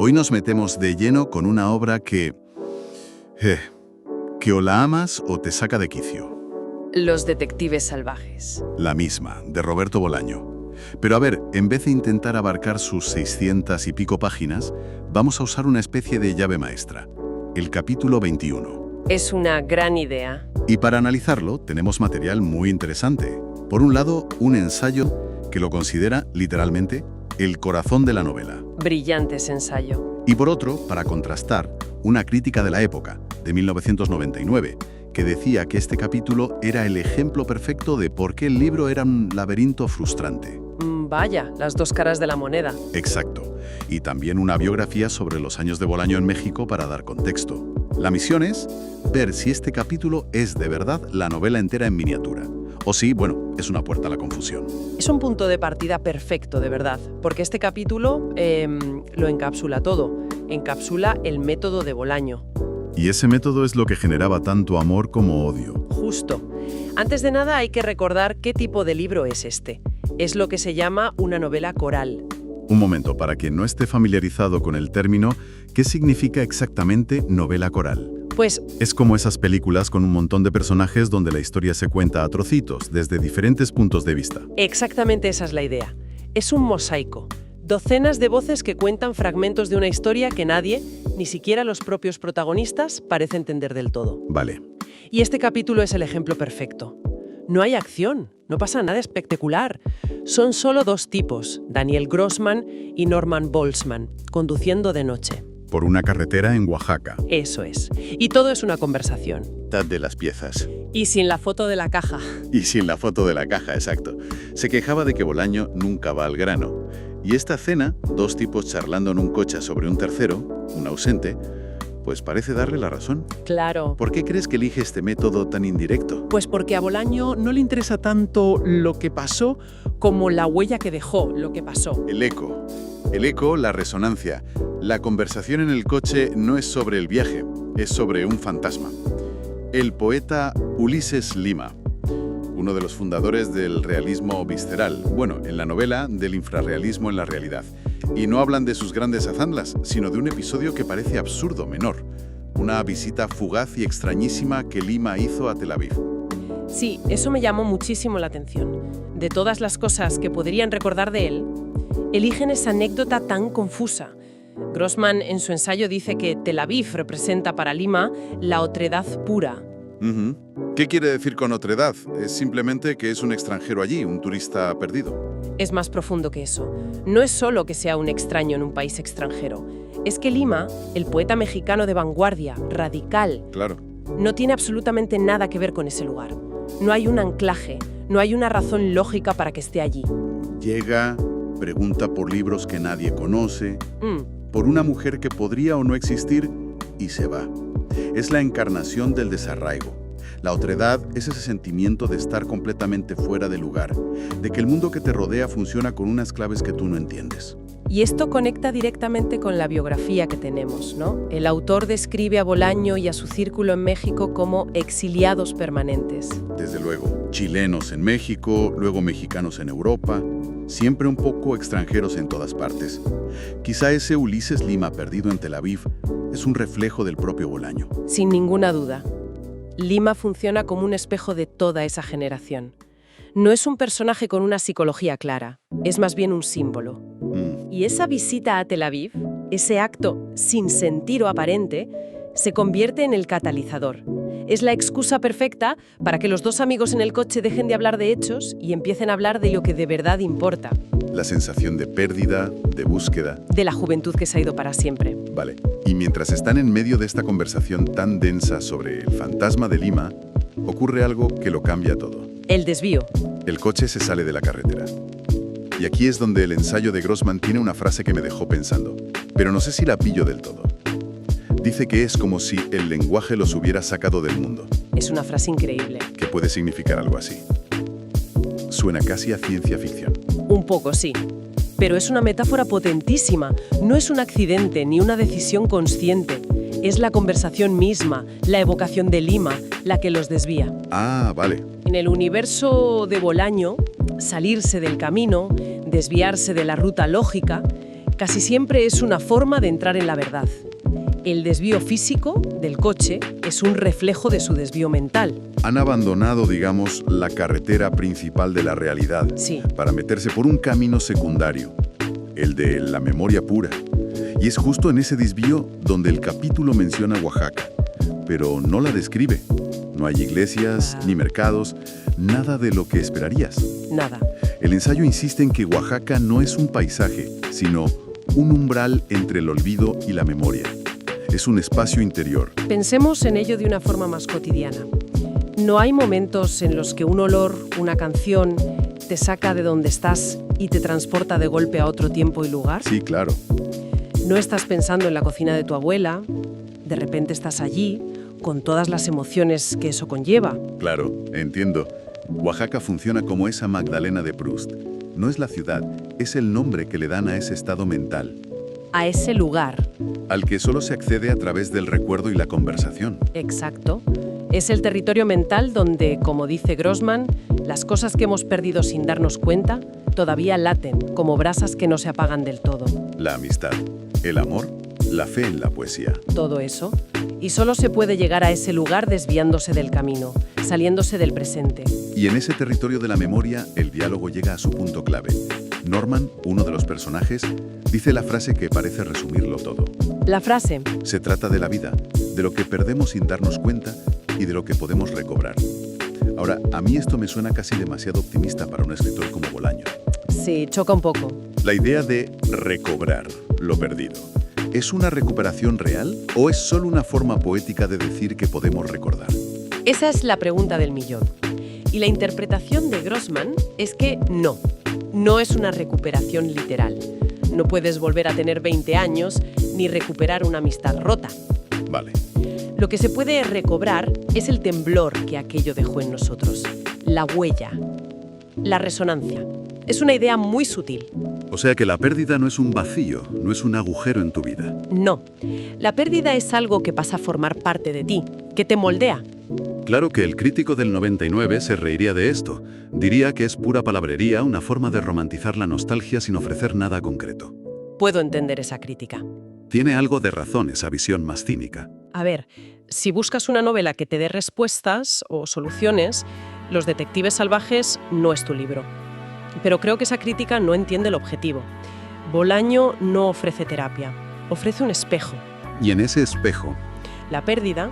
Hoy nos metemos de lleno con una obra que o la amas o te saca de quicio. Los detectives salvajes. La misma, de Roberto Bolaño. Pero a ver, en vez de intentar abarcar sus 600 y pico páginas, vamos a usar una especie de llave maestra, el capítulo 21. Es una gran idea. Y para analizarlo tenemos material muy interesante. Por un lado, un ensayo que lo considera, literalmente, el corazón de la novela. Brillante ese ensayo. Y por otro, para contrastar, una crítica de la época, de 1999, que decía que este capítulo era el ejemplo perfecto de por qué el libro era un laberinto frustrante. Vaya, las dos caras de la moneda. Exacto. Y también una biografía sobre los años de Bolaño en México para dar contexto. La misión es ver si este capítulo es de verdad la novela entera en miniatura. O si, bueno, es una puerta a la confusión. Es un punto de partida perfecto, de verdad, porque este capítulo lo encapsula todo. Encapsula el método de Bolaño. Y ese método es lo que generaba tanto amor como odio. Justo. Antes de nada hay que recordar qué tipo de libro es este. Es lo que se llama una novela coral. Un momento, para quien no esté familiarizado con el término, ¿qué significa exactamente novela coral? Pues es como esas películas con un montón de personajes donde la historia se cuenta a trocitos, desde diferentes puntos de vista. exactamente esa es la idea. Es un mosaico. Docenas de voces que cuentan fragmentos de una historia que nadie, ni siquiera los propios protagonistas, parece entender del todo. Vale. Y este capítulo es el ejemplo perfecto. No hay acción, no pasa nada espectacular. Son solo dos tipos, Daniel Grossman y Norman Boltzmann, conduciendo de noche. Por una carretera en Oaxaca. Eso es. Y todo es una conversación. Mitad de las piezas. Y sin la foto de la caja. Y sin la foto de la caja, exacto. Se quejaba de que Bolaño nunca va al grano. Y esta escena, dos tipos charlando en un coche sobre un tercero, un ausente, pues parece darle la razón. Claro. ¿Por qué crees que elige este método tan indirecto? Pues porque a Bolaño no le interesa tanto lo que pasó como la huella que dejó lo que pasó. El eco. El eco, la resonancia. La conversación en el coche no es sobre el viaje, es sobre un fantasma. El poeta Ulises Lima, uno de los fundadores del realismo visceral, bueno, en la novela del infrarrealismo en la realidad. Y no hablan de sus grandes hazañas, sino de un episodio que parece absurdo, menor. Una visita fugaz y extrañísima que Lima hizo a Tel Aviv. Sí, eso me llamó muchísimo la atención. De todas las cosas que podrían recordar de él, eligen esa anécdota tan confusa. Grossman en su ensayo dice que Tel Aviv representa para Lima la otredad pura. ¿Qué quiere decir con otredad? Es simplemente que es un extranjero allí, un turista perdido. Es más profundo que eso. No es solo que sea un extraño en un país extranjero. Es que Lima, el poeta mexicano de vanguardia, radical, Claro. no tiene absolutamente nada que ver con ese lugar. No hay un anclaje, no hay una razón lógica para que esté allí. Llega, pregunta por libros que nadie conoce, Mm, por una mujer que podría o no existir, y se va. Es la encarnación del desarraigo. La otredad es ese sentimiento de estar completamente fuera de lugar, de que el mundo que te rodea funciona con unas claves que tú no entiendes. Y esto conecta directamente con la biografía que tenemos, ¿no? El autor describe a Bolaño y a su círculo en México como exiliados permanentes. Desde luego, chilenos en México, luego mexicanos en Europa, siempre un poco extranjeros en todas partes. Quizá ese Ulises Lima perdido en Tel Aviv es un reflejo del propio Bolaño. Sin ninguna duda. Lima funciona como un espejo de toda esa generación. No es un personaje con una psicología clara, es más bien un símbolo. Y esa visita a Tel Aviv, ese acto sin sentido aparente, se convierte en el catalizador. Es la excusa perfecta para que los dos amigos en el coche dejen de hablar de hechos y empiecen a hablar de lo que de verdad importa. La sensación de pérdida, de búsqueda. De la juventud que se ha ido para siempre. Vale. Y mientras están en medio de esta conversación tan densa sobre el fantasma de Lima, ocurre algo que lo cambia todo. El desvío. El coche se sale de la carretera. Y aquí es donde el ensayo de Grossman tiene una frase que me dejó pensando, pero no sé si la pillo del todo. Dice que es como si el lenguaje los hubiera sacado del mundo. Es una frase increíble. Que puede significar algo así. Suena casi a ciencia ficción. Un poco, sí. Pero es una metáfora potentísima. No es un accidente ni una decisión consciente. Es la conversación misma, la evocación de Lima, la que los desvía. Ah, vale. En el universo de Bolaño, salirse del camino, desviarse de la ruta lógica, Casi siempre es una forma de entrar en la verdad. El desvío físico del coche es un reflejo de su desvío mental. Han abandonado, digamos, la carretera principal de la realidad Sí. para meterse por un camino secundario, el de la memoria pura. Y es justo en ese desvío donde el capítulo menciona Oaxaca, pero no la describe. No hay iglesias, ni mercados, nada de lo que esperarías. Nada. El ensayo insiste en que Oaxaca no es un paisaje, sino un umbral entre el olvido y la memoria. Es un espacio interior. Pensemos en ello de una forma más cotidiana. ¿No hay momentos en los que un olor, una canción, te saca de donde estás y te transporta de golpe a otro tiempo y lugar? Sí, claro. No estás pensando en la cocina de tu abuela, de repente estás allí, con todas las emociones que eso conlleva. Claro, entiendo. Oaxaca funciona como esa Magdalena de Proust. No es la ciudad, es el nombre que le dan a ese estado mental, A ese lugar, al que solo se accede a través del recuerdo y la conversación. exacto. Es el territorio mental donde, como dice Grossman, las cosas que hemos perdido sin darnos cuenta todavía laten como brasas que no se apagan del todo. La amistad, el amor, la fe en la poesía. Todo eso. Y solo se puede llegar a ese lugar desviándose del camino, saliéndose del presente. Y en ese territorio de la memoria, el diálogo llega a su punto clave. Norman, uno de los personajes, dice la frase que parece resumirlo todo. La frase, Se trata de la vida, de lo que perdemos sin darnos cuenta y de lo que podemos recobrar. Ahora, a mí esto me suena casi demasiado optimista para un escritor como Bolaño. sí, choca un poco. La idea de recobrar lo perdido, ¿es una recuperación real o es solo una forma poética de decir que podemos recordar? Esa es la pregunta del millón. Y la interpretación de Grossman es que no es una recuperación literal. No puedes volver a tener 20 años ni recuperar una amistad rota. Vale. Lo que se puede recobrar es el temblor que aquello dejó en nosotros, la huella, la resonancia. Es una idea muy sutil. O sea que la pérdida no es un vacío, no es un agujero en tu vida. No, la pérdida es algo que pasa a formar parte de ti, que te moldea. Claro que el crítico del 99 se reiría de esto. Diría que es pura palabrería, una forma de romantizar la nostalgia sin ofrecer nada concreto. Puedo entender esa crítica. Tiene algo de razón esa visión más cínica. A ver, si buscas una novela que te dé respuestas o soluciones, Los detectives salvajes no es tu libro. Pero creo que esa crítica no entiende el objetivo. Bolaño no ofrece terapia, ofrece un espejo. Y en ese espejo, La pérdida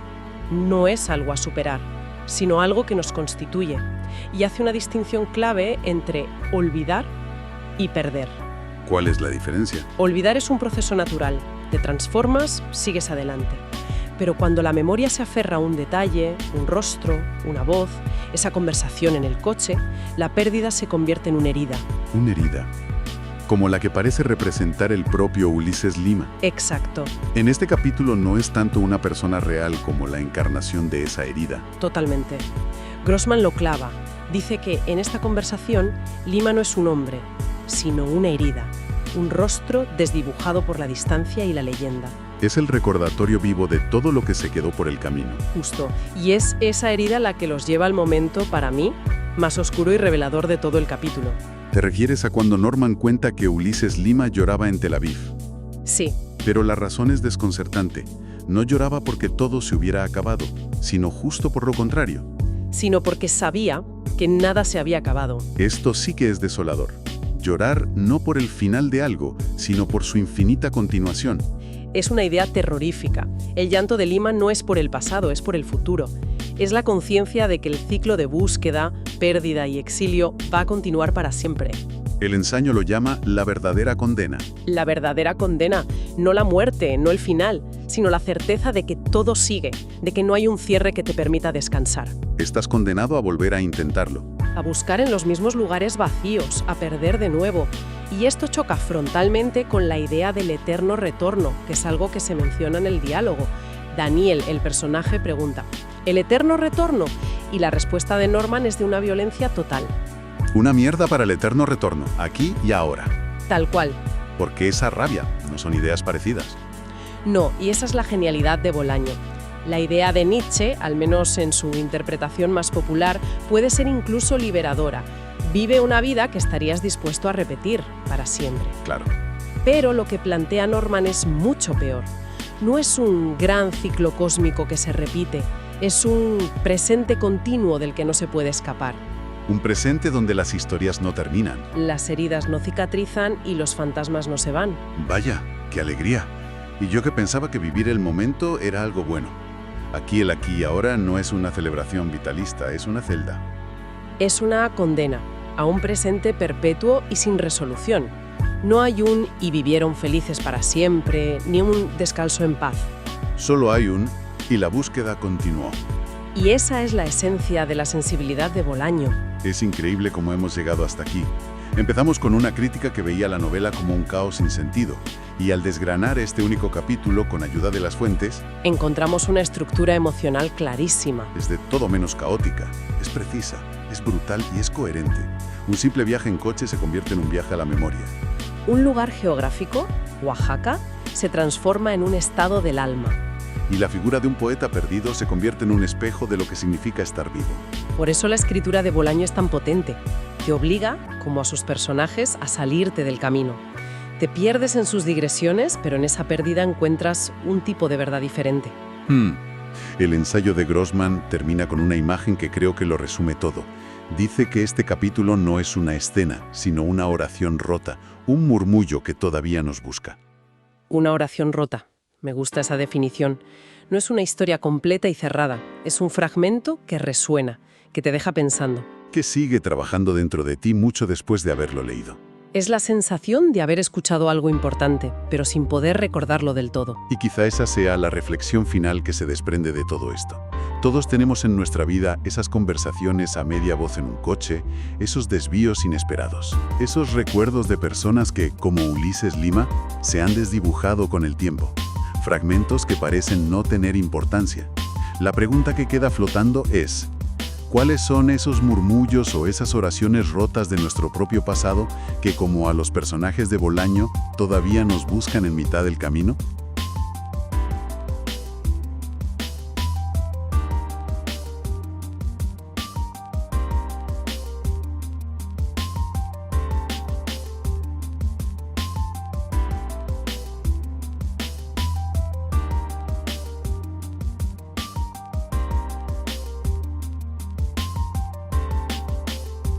no es algo a superar, sino algo que nos constituye, y hace una distinción clave entre olvidar y perder. ¿cuál es la diferencia? Olvidar es un proceso natural, te transformas, sigues adelante. Pero cuando la memoria se aferra a un detalle, un rostro, una voz, esa conversación en el coche, la pérdida se convierte en una herida. Una herida, como la que parece representar el propio Ulises Lima. Exacto, En este capítulo no es tanto una persona real como la encarnación de esa herida. totalmente. Grossman lo clava. Dice que en esta conversación Lima no es un hombre, sino una herida, un rostro desdibujado por la distancia y la leyenda. Es el recordatorio vivo de todo lo que se quedó por el camino. Justo. Y es esa herida la que los lleva al momento, para mí, más oscuro y revelador de todo el capítulo. ¿Te refieres a cuando Norman cuenta que Ulises Lima lloraba en Tel Aviv? Sí, Pero la razón es desconcertante. No lloraba porque todo se hubiera acabado, sino justo por lo contrario. sino porque sabía que nada se había acabado. Esto sí que es desolador. Llorar no por el final de algo, sino por su infinita continuación. Es una idea terrorífica. El llanto de Lima no es por el pasado, es por el futuro. Es la conciencia de que el ciclo de búsqueda, pérdida y exilio va a continuar para siempre. El ensayo lo llama la verdadera condena. La verdadera condena, no la muerte, no el final, sino la certeza de que todo sigue, de que no hay un cierre que te permita descansar. Estás condenado a volver a intentarlo. A buscar en los mismos lugares vacíos, a perder de nuevo. Y esto choca frontalmente con la idea del eterno retorno, que es algo que se menciona en el diálogo. Daniel, el personaje, pregunta, ¿el eterno retorno? Y la respuesta de Norman es de una violencia total. Una mierda para el eterno retorno, aquí y ahora. Tal cual. ¿Por qué esa rabia? No son ideas parecidas. No, y esa es la genialidad de Bolaño. La idea de Nietzsche, al menos en su interpretación más popular, puede ser incluso liberadora. Vive una vida que estarías dispuesto a repetir para siempre. Claro. Pero lo que plantea Norman es mucho peor. No es un gran ciclo cósmico que se repite, es un presente continuo del que no se puede escapar. Un presente donde las historias no terminan. Las heridas no cicatrizan y los fantasmas no se van. Vaya, qué alegría. Y yo que pensaba que vivir el momento era algo bueno. Aquí el aquí y ahora no es una celebración vitalista, es una celda. Es una condena a un presente perpetuo y sin resolución. No hay un "y vivieron felices para siempre", ni un "descanso en paz". Solo hay un "y la búsqueda continuó". Y esa es la esencia de la sensibilidad de Bolaño. Es increíble cómo hemos llegado hasta aquí. Empezamos con una crítica que veía la novela como un caos sin sentido, y al desgranar este único capítulo con ayuda de las fuentes, Encontramos una estructura emocional clarísima. es de todo menos caótica, es precisa, es brutal y es coherente. Un simple viaje en coche se convierte en un viaje a la memoria. Un lugar geográfico, Oaxaca, se transforma en un estado del alma. Y la figura de un poeta perdido se convierte en un espejo de lo que significa estar vivo. Por eso la escritura de Bolaño es tan potente. Te obliga, como a sus personajes, a salirte del camino. Te pierdes en sus digresiones, pero en esa pérdida encuentras un tipo de verdad diferente. El ensayo de Grossman termina con una imagen que creo que lo resume todo. Dice que este capítulo no es una escena, sino una oración rota, un murmullo que todavía nos busca. Una oración rota. Me gusta esa definición. No es una historia completa y cerrada. Es un fragmento que resuena, que te deja pensando. Que sigue trabajando dentro de ti mucho después de haberlo leído. Es la sensación de haber escuchado algo importante, pero sin poder recordarlo del todo. Y quizá esa sea la reflexión final que se desprende de todo esto. Todos tenemos en nuestra vida esas conversaciones a media voz en un coche, esos desvíos inesperados, esos recuerdos de personas que, como Ulises Lima, se han desdibujado con el tiempo. Fragmentos que parecen no tener importancia. La pregunta que queda flotando es: ¿cuáles son esos murmullos o esas oraciones rotas de nuestro propio pasado que, como a los personajes de Bolaño, todavía nos buscan en mitad del camino?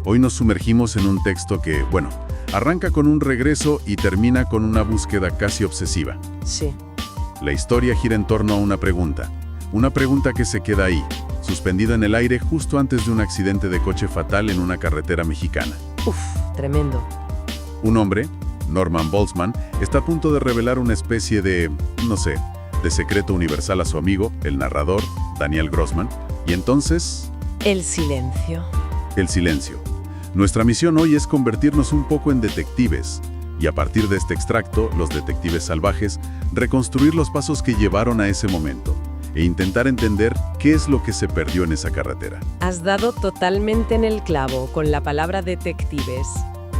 Hoy nos sumergimos en un texto que, bueno, arranca con un regreso y termina con una búsqueda casi obsesiva. Sí. La historia gira en torno a una pregunta que se queda ahí, suspendida en el aire justo antes de un accidente de coche fatal en una carretera mexicana. Uf, tremendo. Un hombre, Norman Boltzmann, está a punto de revelar una especie de, de secreto universal a su amigo, el narrador, Daniel Grossman, y entonces... El silencio. El silencio. Nuestra misión hoy es convertirnos un poco en detectives, y a partir de este extracto, los detectives salvajes, reconstruir los pasos que llevaron a ese momento, e intentar entender qué es lo que se perdió en esa carretera. Has dado totalmente en el clavo con la palabra detectives,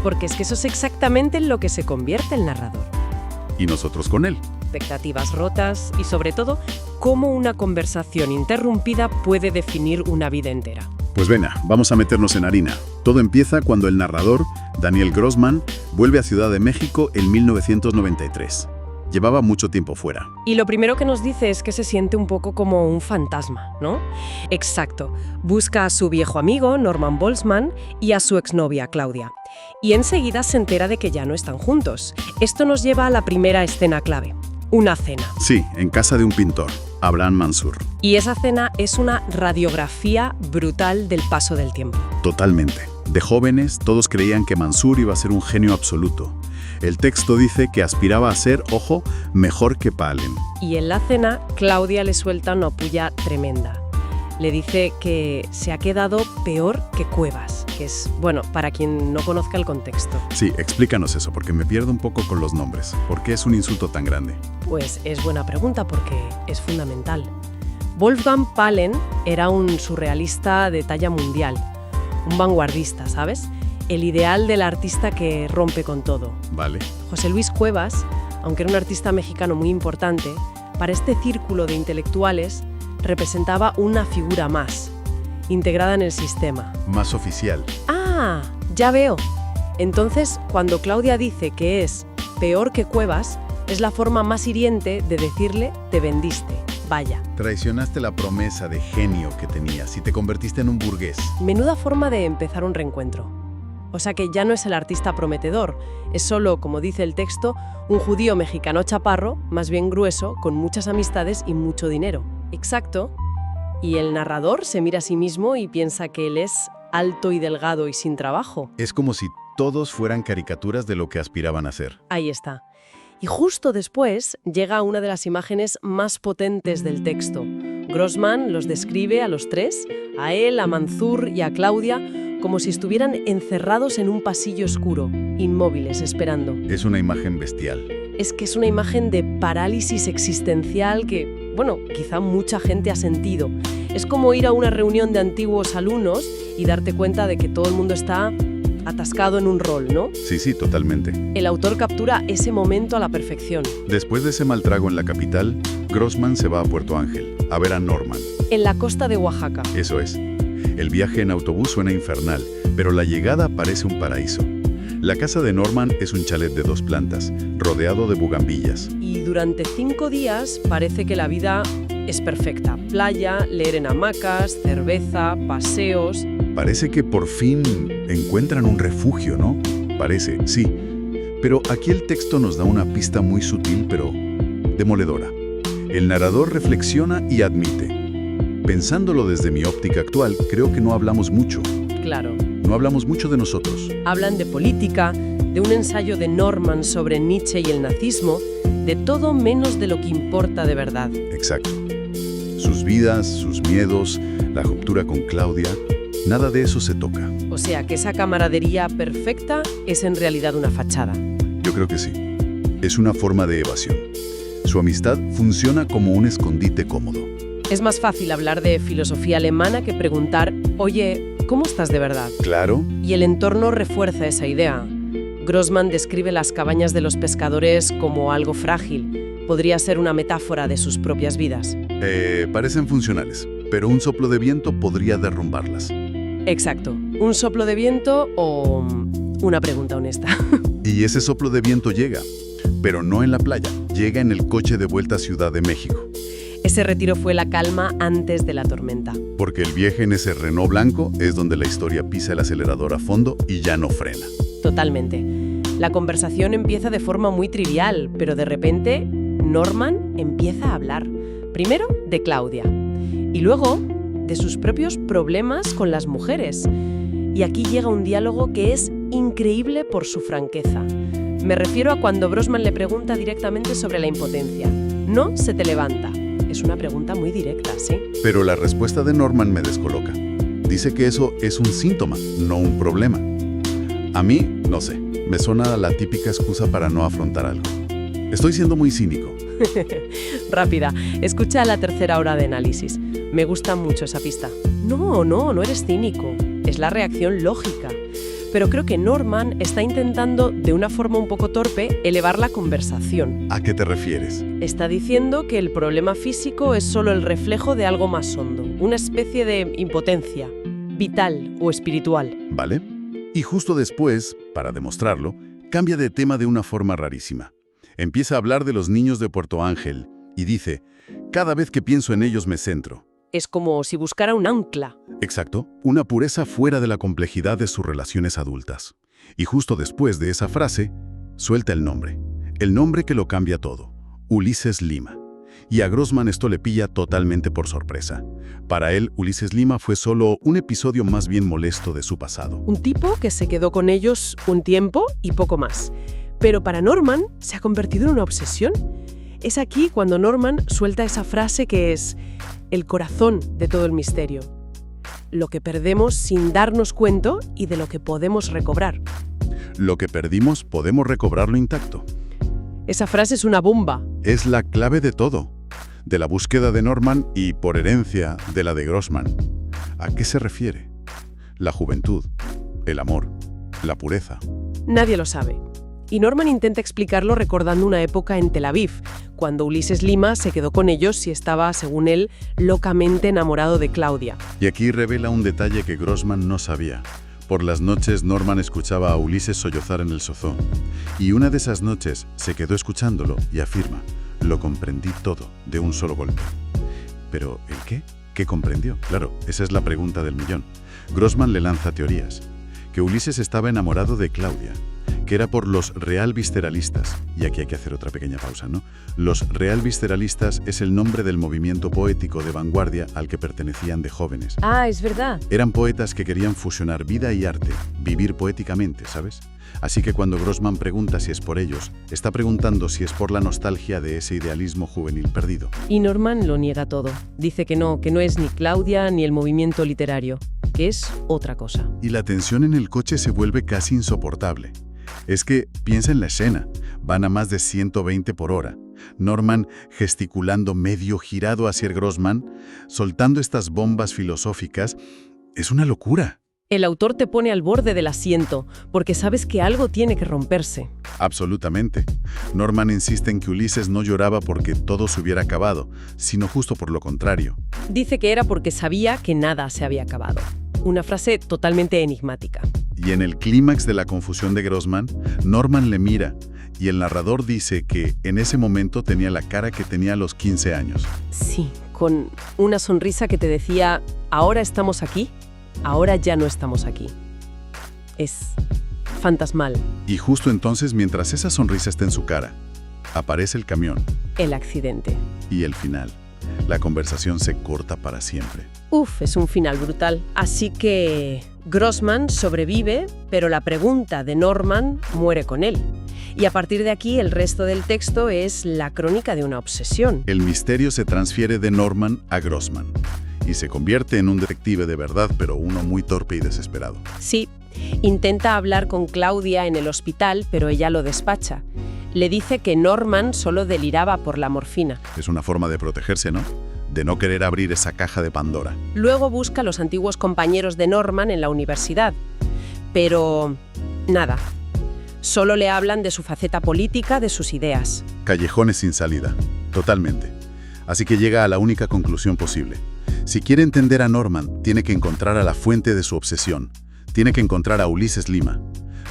porque es que eso es exactamente en lo que se convierte el narrador. Y nosotros con él. Expectativas rotas y, sobre todo, cómo una conversación interrumpida puede definir una vida entera. Pues venga, vamos a meternos en harina. Todo empieza cuando el narrador, Daniel Grossman, vuelve a Ciudad de México en 1993. Llevaba mucho tiempo fuera. Y lo primero que nos dice es que se siente un poco como un fantasma, ¿no? Exacto. Busca a su viejo amigo, Norman Boltzmann, y a su exnovia, Claudia. Y enseguida se entera de que ya no están juntos. Esto nos lleva a la primera escena clave. Una cena. Sí, en casa de un pintor, Abraham Mansur. Y esa cena es una radiografía brutal del paso del tiempo. Totalmente. De jóvenes, todos creían que Mansur iba a ser un genio absoluto. El texto dice que aspiraba a ser, ojo, mejor que Palin. Y en la cena, Claudia le suelta una puya tremenda. Le dice que se ha quedado peor que Cuevas, que es, bueno, para quien no conozca el contexto. Sí, explícanos eso, porque me pierdo un poco con los nombres. ¿Por qué es un insulto tan grande? Pues es buena pregunta, porque es fundamental. Wolfgang Pahlen era un surrealista de talla mundial, un vanguardista, ¿sabes? El ideal del artista que rompe con todo. Vale. José Luis Cuevas, aunque era un artista mexicano muy importante, para este círculo de intelectuales representaba una figura más, integrada en el sistema. Más oficial. Ah, ya veo. Entonces, cuando Claudia dice que es peor que Cuevas, es la forma más hiriente de decirle te vendiste, vaya. Traicionaste la promesa de genio que tenías y te convertiste en un burgués. Menuda forma de empezar un reencuentro. O sea que ya no es el artista prometedor, es solo, como dice el texto, un judío mexicano chaparro, más bien grueso, con muchas amistades y mucho dinero. Exacto. Y el narrador se mira a sí mismo y piensa que él es alto y delgado y sin trabajo. Es como si todos fueran caricaturas de lo que aspiraban a ser. Ahí está. Y justo después llega una de las imágenes más potentes del texto. Grossman los describe a los tres, a él, a Manzur y a Claudia, como si estuvieran encerrados en un pasillo oscuro, inmóviles, esperando. Es una imagen bestial. Es que es una imagen de parálisis existencial que, bueno, quizá mucha gente ha sentido. Es como ir a una reunión de antiguos alumnos y darte cuenta de que todo el mundo está atascado en un rol, ¿no? Sí, totalmente. El autor captura ese momento a la perfección. Después de ese mal trago en la capital, Grossman se va a Puerto Ángel, a ver a Norman. En la costa de Oaxaca. Eso es. El viaje en autobús suena infernal, pero la llegada parece un paraíso. La casa de Norman es un chalet de 2 plantas, rodeado de bugambillas. Y durante 5 días parece que la vida es perfecta. Playa, leer en hamacas, cerveza, paseos. Parece que por fin encuentran un refugio, ¿no? Parece, sí. Pero aquí el texto nos da una pista muy sutil, pero demoledora. El narrador reflexiona y admite. Pensándolo desde mi óptica actual, creo que no hablamos mucho. Claro. No hablamos mucho de nosotros. Hablan de política, de un ensayo de Norman sobre Nietzsche y el nazismo, de todo menos de lo que importa de verdad. Exacto. Sus vidas, sus miedos, la ruptura con Claudia, nada de eso se toca. O sea que esa camaradería perfecta es en realidad una fachada. Yo creo que sí. Es una forma de evasión. Su amistad funciona como un escondite cómodo. Es más fácil hablar de filosofía alemana que preguntar, oye, ¿cómo estás de verdad? Claro. Y el entorno refuerza esa idea. Grossman describe las cabañas de los pescadores como algo frágil. Podría ser una metáfora de sus propias vidas. Parecen funcionales, pero un soplo de viento podría derrumbarlas. Exacto. ¿Un soplo de viento o una pregunta honesta? Y ese soplo de viento llega, pero no en la playa, llega en el coche de vuelta a Ciudad de México. Ese retiro fue la calma antes de la tormenta. Porque el viaje en ese Renault blanco es donde la historia pisa el acelerador a fondo y ya no frena. Totalmente. La conversación empieza de forma muy trivial, pero de repente Norman empieza a hablar. Primero de Claudia y luego de sus propios problemas con las mujeres. Y aquí llega un diálogo que es increíble por su franqueza. Me refiero a cuando Grossman le pregunta directamente sobre la impotencia. ¿No se te levanta? Es una pregunta muy directa, ¿sí? Pero la respuesta de Norman me descoloca. Dice que eso es un síntoma, no un problema. A mí, no sé, me suena la típica excusa para no afrontar algo. Estoy siendo muy cínico. Rápida, escucha la tercera hora de análisis. Me gusta mucho esa pista. No eres cínico. Es la reacción lógica. Pero creo que Norman está intentando, de una forma un poco torpe, elevar la conversación. ¿A qué te refieres? Está diciendo que el problema físico es solo el reflejo de algo más hondo, una especie de impotencia, vital o espiritual. ¿Vale? Y justo después, para demostrarlo, cambia de tema de una forma rarísima. Empieza a hablar de los niños de Puerto Ángel y dice, cada vez que pienso en ellos me centro. Es como si buscara un ancla. Exacto, una pureza fuera de la complejidad de sus relaciones adultas. Y justo después de esa frase, suelta el nombre que lo cambia todo, Ulises Lima. Y a Grossman esto le pilla totalmente por sorpresa. Para él, Ulises Lima fue solo un episodio más bien molesto de su pasado. Un tipo que se quedó con ellos un tiempo y poco más. Pero para Norman se ha convertido en una obsesión. Es aquí cuando Norman suelta esa frase que es el corazón de todo el misterio. Lo que perdemos sin darnos cuenta y de lo que podemos recobrar. Lo que perdimos podemos recobrarlo intacto. Esa frase es una bomba. Es la clave de todo. De la búsqueda de Norman y, por herencia, de la de Grossman. ¿A qué se refiere? La juventud, el amor, la pureza. Nadie lo sabe. Y Norman intenta explicarlo recordando una época en Tel Aviv, cuando Ulises Lima se quedó con ellos y estaba, según él, locamente enamorado de Claudia. Y aquí revela un detalle que Grossman no sabía. Por las noches Norman escuchaba a Ulises sollozar en el sofá. Y una de esas noches se quedó escuchándolo y afirma: lo comprendí todo, de un solo golpe. ¿Pero el qué? ¿Qué comprendió? Claro, esa es la pregunta del millón. Grossman le lanza teorías. Que Ulises estaba enamorado de Claudia, que era por los realvisceralistas. Y aquí hay que hacer otra pequeña pausa, ¿no? Los realvisceralistas es el nombre del movimiento poético de vanguardia al que pertenecían de jóvenes. Ah, es verdad. Eran poetas que querían fusionar vida y arte, vivir poéticamente, ¿sabes? Así que cuando Grossman pregunta si es por ellos, está preguntando si es por la nostalgia de ese idealismo juvenil perdido. Y Norman lo niega todo. Dice que no es ni Claudia ni el movimiento literario, que es otra cosa. Y la tensión en el coche se vuelve casi insoportable. Es que, piensa en la escena, van a más de 120 por hora. Norman gesticulando medio girado hacia Grossman, soltando estas bombas filosóficas. Es una locura. El autor te pone al borde del asiento, porque sabes que algo tiene que romperse. Absolutamente. Norman insiste en que Ulises no lloraba porque todo se hubiera acabado, sino justo por lo contrario. Dice que era porque sabía que nada se había acabado. Una frase totalmente enigmática. Y en el clímax de la confusión de Grossman, Norman le mira, y el narrador dice que en ese momento tenía la cara que tenía a los 15 años. Sí, con una sonrisa que te decía: ahora estamos aquí, ahora ya no estamos aquí. Es fantasmal. Y justo entonces, mientras esa sonrisa está en su cara, aparece el camión. El accidente. Y el final. La conversación se corta para siempre. Uf, es un final brutal. Así que Grossman sobrevive, pero la pregunta de Norman muere con él. Y a partir de aquí, el resto del texto es la crónica de una obsesión. El misterio se transfiere de Norman a Grossman y se convierte en un detective de verdad, pero uno muy torpe y desesperado. Sí, intenta hablar con Claudia en el hospital, pero ella lo despacha. Le dice que Norman solo deliraba por la morfina. Es una forma de protegerse, ¿no? De no querer abrir esa caja de Pandora. Luego busca a los antiguos compañeros de Norman en la universidad. Pero nada. Solo le hablan de su faceta política, de sus ideas. Callejones sin salida. Totalmente. Así que llega a la única conclusión posible. Si quiere entender a Norman, tiene que encontrar a la fuente de su obsesión. Tiene que encontrar a Ulises Lima.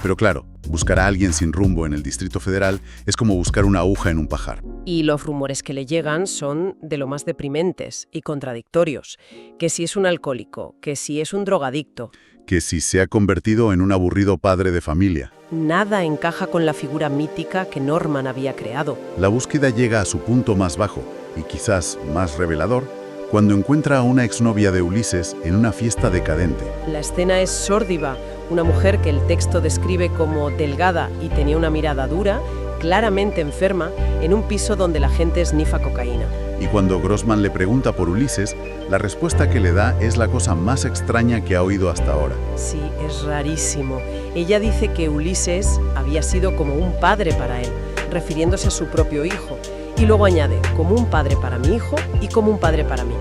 Pero claro, buscar a alguien sin rumbo en el Distrito Federal es como buscar una aguja en un pajar. Y los rumores que le llegan son de lo más deprimentes y contradictorios. Que si es un alcohólico, que si es un drogadicto. Que si se ha convertido en un aburrido padre de familia. Nada encaja con la figura mítica que Norman había creado. La búsqueda llega a su punto más bajo, y quizás más revelador, cuando encuentra a una exnovia de Ulises en una fiesta decadente. La escena es sórdiva. Una mujer que el texto describe como delgada y tenía una mirada dura, claramente enferma, en un piso donde la gente esnifa cocaína. Y cuando Grossman le pregunta por Ulises, la respuesta que le da es la cosa más extraña que ha oído hasta ahora. Sí, es rarísimo. Ella dice que Ulises había sido como un padre para él, refiriéndose a su propio hijo. Y luego añade, como un padre para mi hijo y como un padre para mí.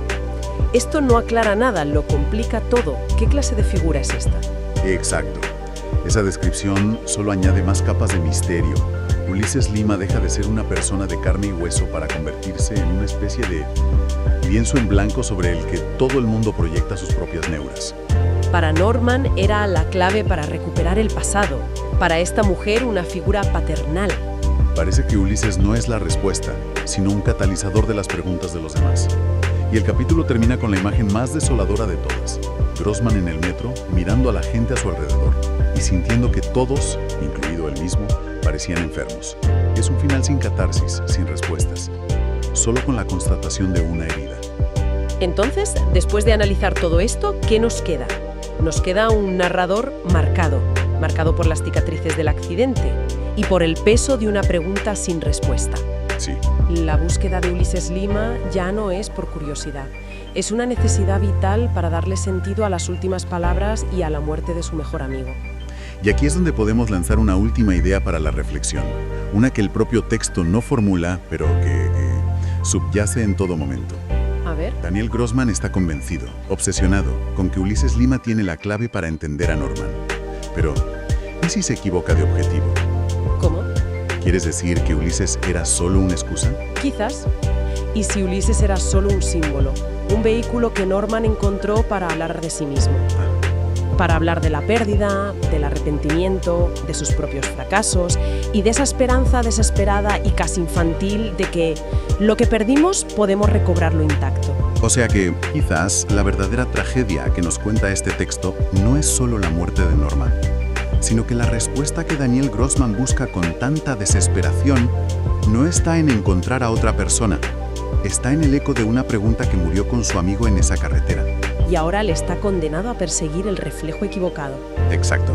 Esto no aclara nada, lo complica todo. ¿Qué clase de figura es esta? Exacto. Esa descripción solo añade más capas de misterio. Ulises Lima deja de ser una persona de carne y hueso para convertirse en una especie de lienzo en blanco sobre el que todo el mundo proyecta sus propias neuras. Para Norman era la clave para recuperar el pasado. Para esta mujer, una figura paternal. Parece que Ulises no es la respuesta, sino un catalizador de las preguntas de los demás. Y el capítulo termina con la imagen más desoladora de todas. Grossman en el metro, mirando a la gente a su alrededor y sintiendo que todos, incluido él mismo, parecían enfermos. Es un final sin catarsis, sin respuestas, solo con la constatación de una herida. Entonces, después de analizar todo esto, ¿qué nos queda? Nos queda un narrador marcado por las cicatrices del accidente y por el peso de una pregunta sin respuesta. Sí. La búsqueda de Ulises Lima ya no es por curiosidad. Es una necesidad vital para darle sentido a las últimas palabras y a la muerte de su mejor amigo. Y aquí es donde podemos lanzar una última idea para la reflexión. Una que el propio texto no formula, pero que subyace en todo momento. A ver. Daniel Grossman está convencido, obsesionado, con que Ulises Lima tiene la clave para entender a Norman. Pero, ¿y si se equivoca de objetivo? ¿Cómo? ¿Quieres decir que Ulises era solo una excusa? Quizás. ¿Y si Ulises era solo un símbolo? Un vehículo que Norman encontró para hablar de sí mismo. para hablar de la pérdida, del arrepentimiento, de sus propios fracasos y de esa esperanza desesperada y casi infantil de que lo que perdimos podemos recobrarlo intacto. O sea que, quizás, la verdadera tragedia que nos cuenta este texto no es solo la muerte de Norma, sino que la respuesta que Daniel Grossman busca con tanta desesperación no está en encontrar a otra persona, está en el eco de una pregunta que murió con su amigo en esa carretera. Y ahora le está condenado a perseguir el reflejo equivocado. Exacto.